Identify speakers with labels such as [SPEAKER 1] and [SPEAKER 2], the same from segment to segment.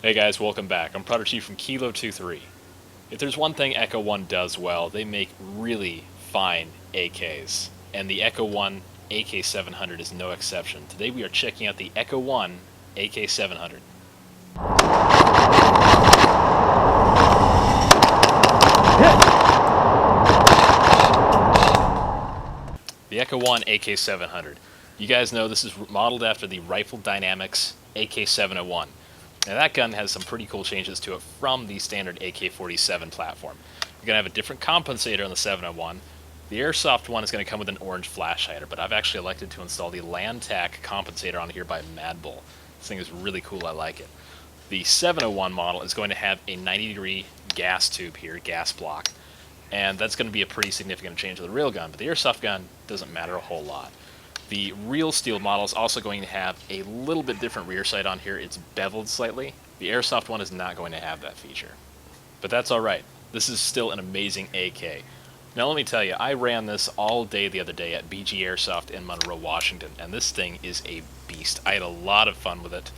[SPEAKER 1] Hey guys, welcome back. I'm Prodigy from Kilo23. If there's one thing Echo 1 does well, they make really fine AKs. And the Echo 1 AK700 is no exception. Today we are checking out the Echo 1 AK700. The Echo 1 AK700. You guys know this is modeled after the Rifle Dynamics AK701. Now that gun has some pretty cool changes to it from the standard AK-47 platform. You're going to have a different compensator on the 701. The airsoft one is going to come with an orange flash hider, but I've actually elected to install the Landtac compensator on here by Mad Bull. This thing is really cool, I like it. The 701 model is going to have a 90-degree gas tube here, gas block, and that's going to be a pretty significant change to the real gun, but the airsoft gun doesn't matter a whole lot. The real steel model is also going to have a little bit different rear sight on here. It's beveled slightly. The airsoft one is not going to have that feature. But that's alright. This is still an amazing AK. Now let me tell you, I ran this all day the other day at BG Airsoft in Monroe, Washington, and this thing is a beast. I had a lot of fun with it.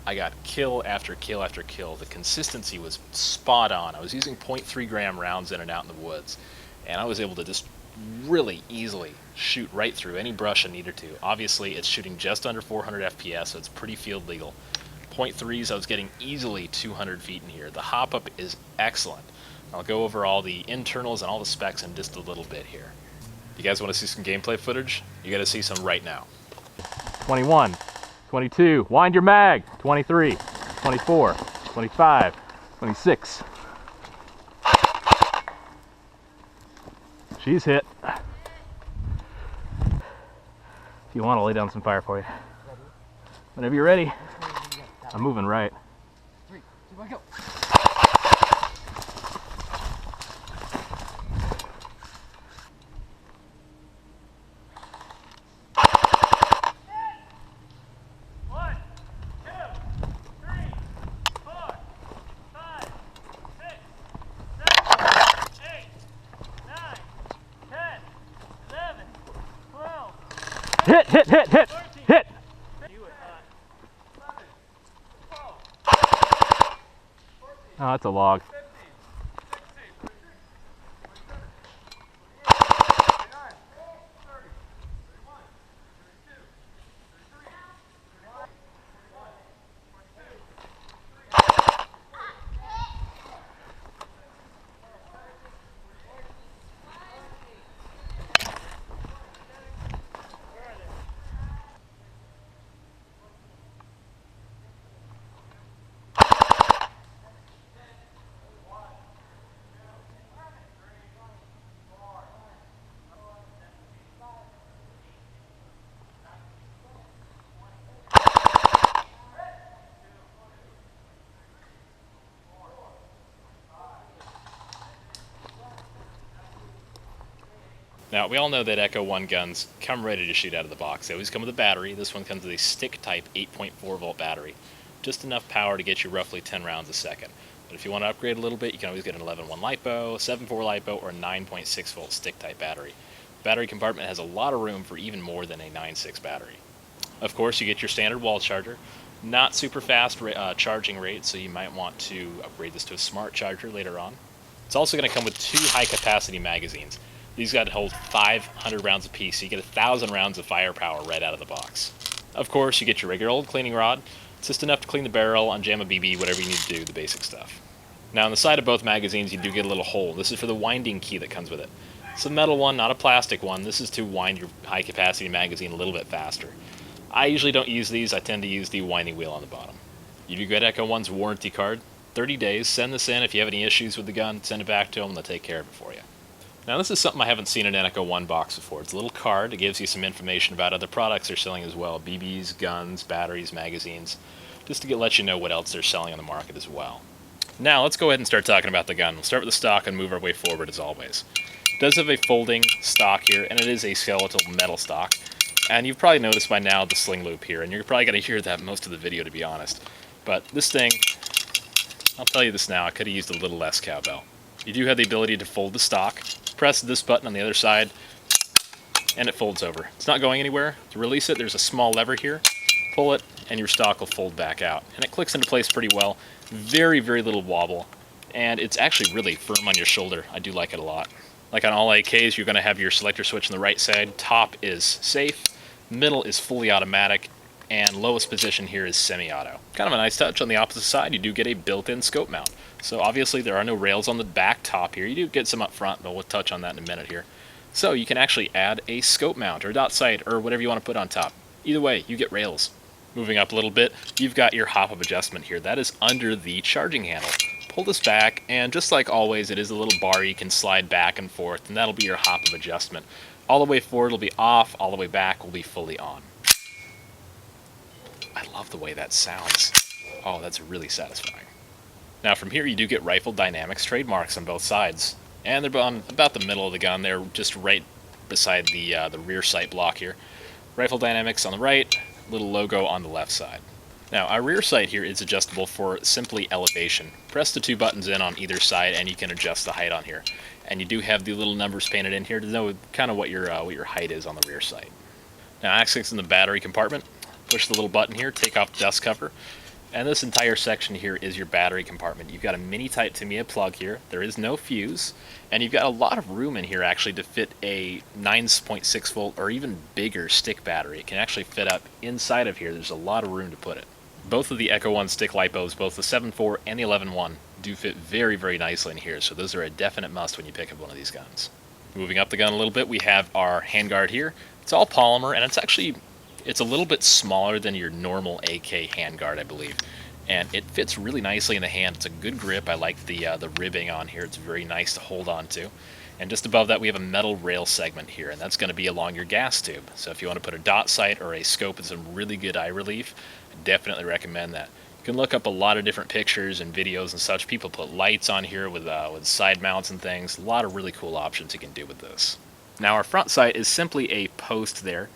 [SPEAKER 1] I got kill after kill after kill. The consistency was spot on. I was using 0.3 gram rounds in and out in the woods, and I was able to just really easily shoot right through any brush I needed to. Obviously, it's shooting just under 400 FPS, so it's pretty field legal. 0.3s, I was getting easily 200 feet in here. The hop up is excellent. I'll go over all the internals and all the specs in just a little bit here. You guys want to see some gameplay footage? You got to see some right now.
[SPEAKER 2] 21, 22, wind your mag, 23, 24, 25, 26. She's hit. If you want, I'll lay down some fire for you. Whenever you're ready. I'm moving right.
[SPEAKER 3] 3, 2, 1, go.
[SPEAKER 2] Hit, hit, hit, hit, hit! Oh, that's a log.
[SPEAKER 1] Now, we all know that Echo 1 guns come ready to shoot out of the box. They always come with a battery. This one comes with a stick-type 8.4 volt battery. Just enough power to get you roughly 10 rounds a second. But if you want to upgrade a little bit, you can always get an 11.1 LiPo, 7.4 LiPo, or a 9.6 volt stick-type battery. The battery compartment has a lot of room for even more than a 9.6 battery. Of course, you get your standard wall charger. Not super fast charging rate, so you might want to upgrade this to a smart charger later on. It's also going to come with 2 high-capacity magazines. These got to hold 500 rounds apiece, so you get 1,000 rounds of firepower right out of the box. Of course, you get your regular old cleaning rod. It's just enough to clean the barrel, unjam a BB, whatever you need to do, the basic stuff. Now, on the side of both magazines, you do get a little hole. This is for the winding key that comes with it. It's a metal one, not a plastic one. This is to wind your high-capacity magazine a little bit faster. I usually don't use these. I tend to use the winding wheel on the bottom. You do get Echo 1's warranty card. 30 days. Send this in. If you have any issues with the gun, send it back to them, and they'll take care of it for you. Now, this is something I haven't seen in an Echo 1 box before. It's a little card. It gives you some information about other products they're selling as well. BBs, guns, batteries, magazines. Just to let you know what else they're selling on the market as well. Now, let's go ahead and start talking about the gun. We'll start with the stock and move our way forward as always. It does have a folding stock here, and it is a skeletal metal stock. And you've probably noticed by now the sling loop here, and you're probably going to hear that most of the video, to be honest. But this thing, I'll tell you this now, I could have used a little less cowbell. You do have the ability to fold the stock. Press this button on the other side, and it folds over. It's not going anywhere. To release it, there's a small lever here. pull it, and your stock will fold back out. And it clicks into place pretty well. Very, very little wobble. And it's actually really firm on your shoulder. I do like it a lot. Like on all AKs, you're going to have your selector switch on the right side. Top is safe, middle is fully automatic, and lowest position here is semi-auto. Kind of a nice touch. On the opposite side, you do get a built-in scope mount. So obviously there are no rails on the back top here. You do get some up front, but we'll touch on that in a minute here. So you can actually add a scope mount or dot sight or whatever you want to put on top. Either way, you get rails. Moving up a little bit, you've got your hop-up adjustment here. That is under the charging handle. Pull this back, and just like always, it is a little bar you can slide back and forth, and that'll be your hop-up adjustment. All the way forward will be off, all the way back will be fully on. I love the way that sounds. Oh, that's really satisfying. Now from here you do get Rifle Dynamics trademarks on both sides. And they're on about the middle of the gun. They're just right beside the rear sight block here. Rifle Dynamics on the right, little logo on the left side. Now our rear sight here is adjustable for simply elevation. Press the 2 buttons in on either side and you can adjust the height on here. And you do have the little numbers painted in here to know kind of what your height is on the rear sight. Now access in the battery compartment. Push the little button here, take off the dust cover. And this entire section here is your battery compartment. You've got a mini Type Tamiya plug here. There is no fuse. And you've got a lot of room in here actually to fit a 9.6 volt or even bigger stick battery. It can actually fit up inside of here. There's a lot of room to put it. Both of the Echo 1 stick lipos, both the 7.4 and the 11.1, do fit very, very nicely in here. So those are a definite must when you pick up one of these guns. Moving up the gun a little bit, we have our handguard here. It's all polymer, and it's a little bit smaller than your normal AK handguard, I believe. And it fits really nicely in the hand. It's a good grip. I like the ribbing on here. It's very nice to hold on to. And just above that we have a metal rail segment here, and that's going to be along your gas tube. So if you want to put a dot sight or a scope with some really good eye relief, I definitely recommend that. You can look up a lot of different pictures and videos and such. People put lights on here with side mounts and things. A lot of really cool options you can do with this. Now our front sight is simply a post there.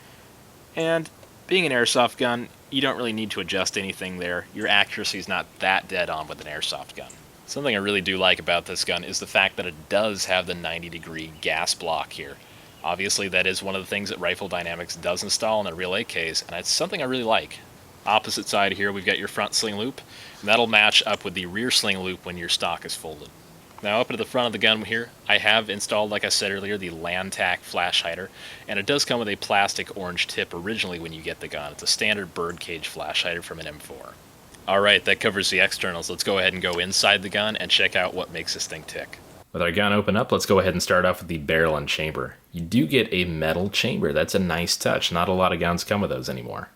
[SPEAKER 1] And being an airsoft gun, you don't really need to adjust anything there. Your accuracy is not that dead on with an airsoft gun. Something I really do like about this gun is the fact that it does have the 90-degree gas block here. Obviously that is one of the things that Rifle Dynamics does install in their real AKs, and it's something I really like. Opposite side here we've got your front sling loop, and that'll match up with the rear sling loop when your stock is folded. Now up to the front of the gun here, I have installed, like I said earlier, the Landtac flash hider, and it does come with a plastic orange tip originally when you get the gun. It's a standard birdcage flash hider from an M4. Alright, that covers the externals. Let's go ahead and go inside the gun and check out what makes this thing tick. With our gun open up, let's go ahead and start off with the barrel and chamber. You do get a metal chamber. That's a nice touch. Not a lot of guns come with those anymore.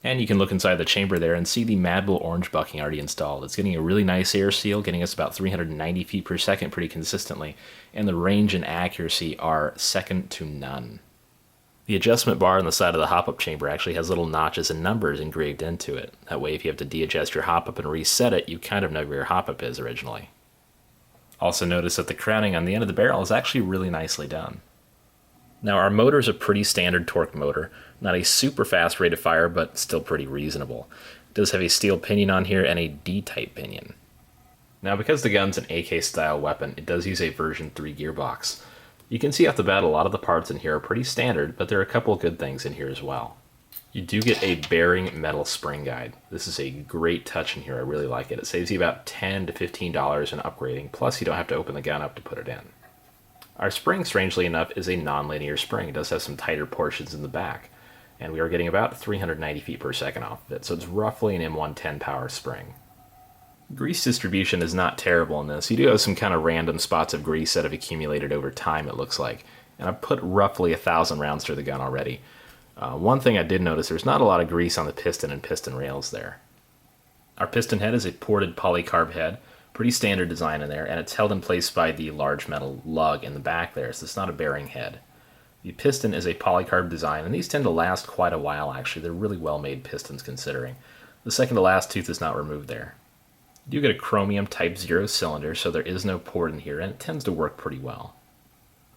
[SPEAKER 1] And you can look inside the chamber there and see the Mad Bull orange bucking already installed. It's getting a really nice air seal, getting us about 390 feet per second pretty consistently, and the range and accuracy are second to none. The adjustment bar on the side of the hop-up chamber actually has little notches and numbers engraved into it. That way if you have to de-adjust your hop-up and reset it, you kind of know where your hop-up is originally. Also notice that the crowning on the end of the barrel is actually really nicely done. Now our motor is a pretty standard torque motor, not a super fast rate of fire, but still pretty reasonable. It does have a steel pinion on here and a D-type pinion. Now because the gun's an AK style weapon, it does use a version 3 gearbox. You can see off the bat a lot of the parts in here are pretty standard, but there are a couple of good things in here as well. You do get a bearing metal spring guide. This is a great touch in here, I really like it. It saves you about $10 to $15 in upgrading, plus you don't have to open the gun up to put it in. Our spring, strangely enough, is a non-linear spring. It does have some tighter portions in the back, and we are getting about 390 feet per second off of it, so it's roughly an M110 power spring. Grease distribution is not terrible in this. You do have some kind of random spots of grease that have accumulated over time, it looks like, and I've put roughly 1,000 rounds through the gun already. One thing I did notice, there's not a lot of grease on the piston and piston rails there. Our piston head is a ported polycarb head. Pretty standard design in there, and it's held in place by the large metal lug in the back there, so it's not a bearing head. The piston is a polycarb design, and these tend to last quite a while actually. They're really well made pistons considering. The second to last tooth is not removed there. You do get a chromium Type 0 cylinder, so there is no port in here, and it tends to work pretty well.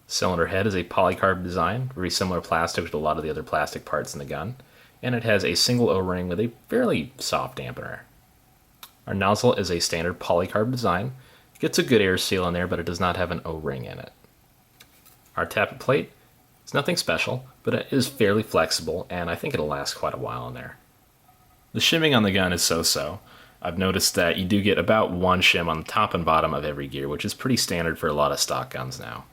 [SPEAKER 1] Cylinder head is a polycarb design, very similar plastic to a lot of the other plastic parts in the gun, and it has a single O-ring with a fairly soft dampener. Our nozzle is a standard polycarb design. It gets a good air seal in there, but it does not have an O-ring in it. Our tappet plate is nothing special, but it is fairly flexible, and I think it'll last quite a while in there.
[SPEAKER 4] The shimming on the gun is so-so. I've noticed that you do get about one shim on the top and bottom of every gear, which is pretty standard for a lot of stock guns now.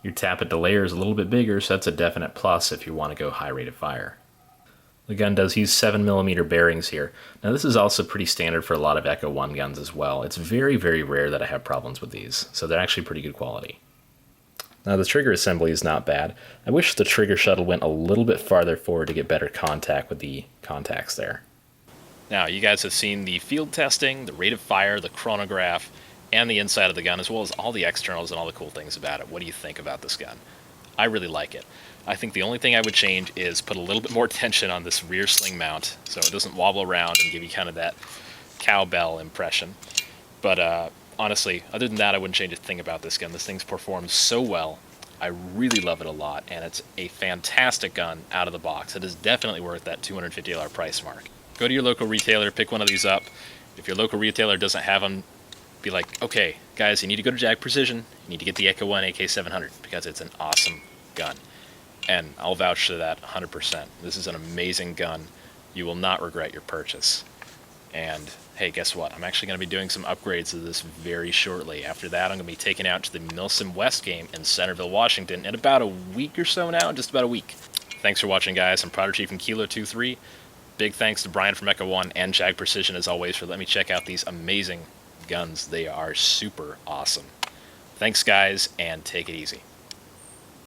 [SPEAKER 4] Your tappet delayer is a little bit bigger, so that's a definite plus if you want to go high rate of fire. The gun does use 7mm bearings here. Now this is also pretty standard for a lot of Echo 1 guns as well. It's very, very rare that I have problems with these, so they're actually pretty good quality. Now the trigger assembly is not bad. I wish the trigger shuttle went a little bit farther forward to get better contact with the contacts there.
[SPEAKER 1] Now, you guys have seen the field testing, the rate of fire, the chronograph, and the inside of the gun, as well as all the externals and all the cool things about it. What do you think about this gun? I really like it. I think the only thing I would change is put a little bit more tension on this rear sling mount so it doesn't wobble around and give you kind of that cowbell impression. But honestly, other than that, I wouldn't change a thing about this gun. This thing's performed so well. I really love it a lot, and it's a fantastic gun out of the box. It is definitely worth that $250 price mark. Go to your local retailer, pick one of these up. If your local retailer doesn't have them, be like, okay, guys, you need to go to Jag Precision. You need to get the Echo 1 AK700 because it's an awesome gun. And I'll vouch for that 100%. This is an amazing gun. You will not regret your purchase. And hey, guess what? I'm actually going to be doing some upgrades to this very shortly. After that, I'm going to be taking out to the Milsim West game in Centerville, Washington in about a week or so now, just about a week. Thanks for watching, guys. I'm Prodigy from Kilo23. Big thanks to Brian from Echo 1 and Jag Precision, as always, for letting me check out these amazing guns. They are super awesome. Thanks, guys, and take it easy.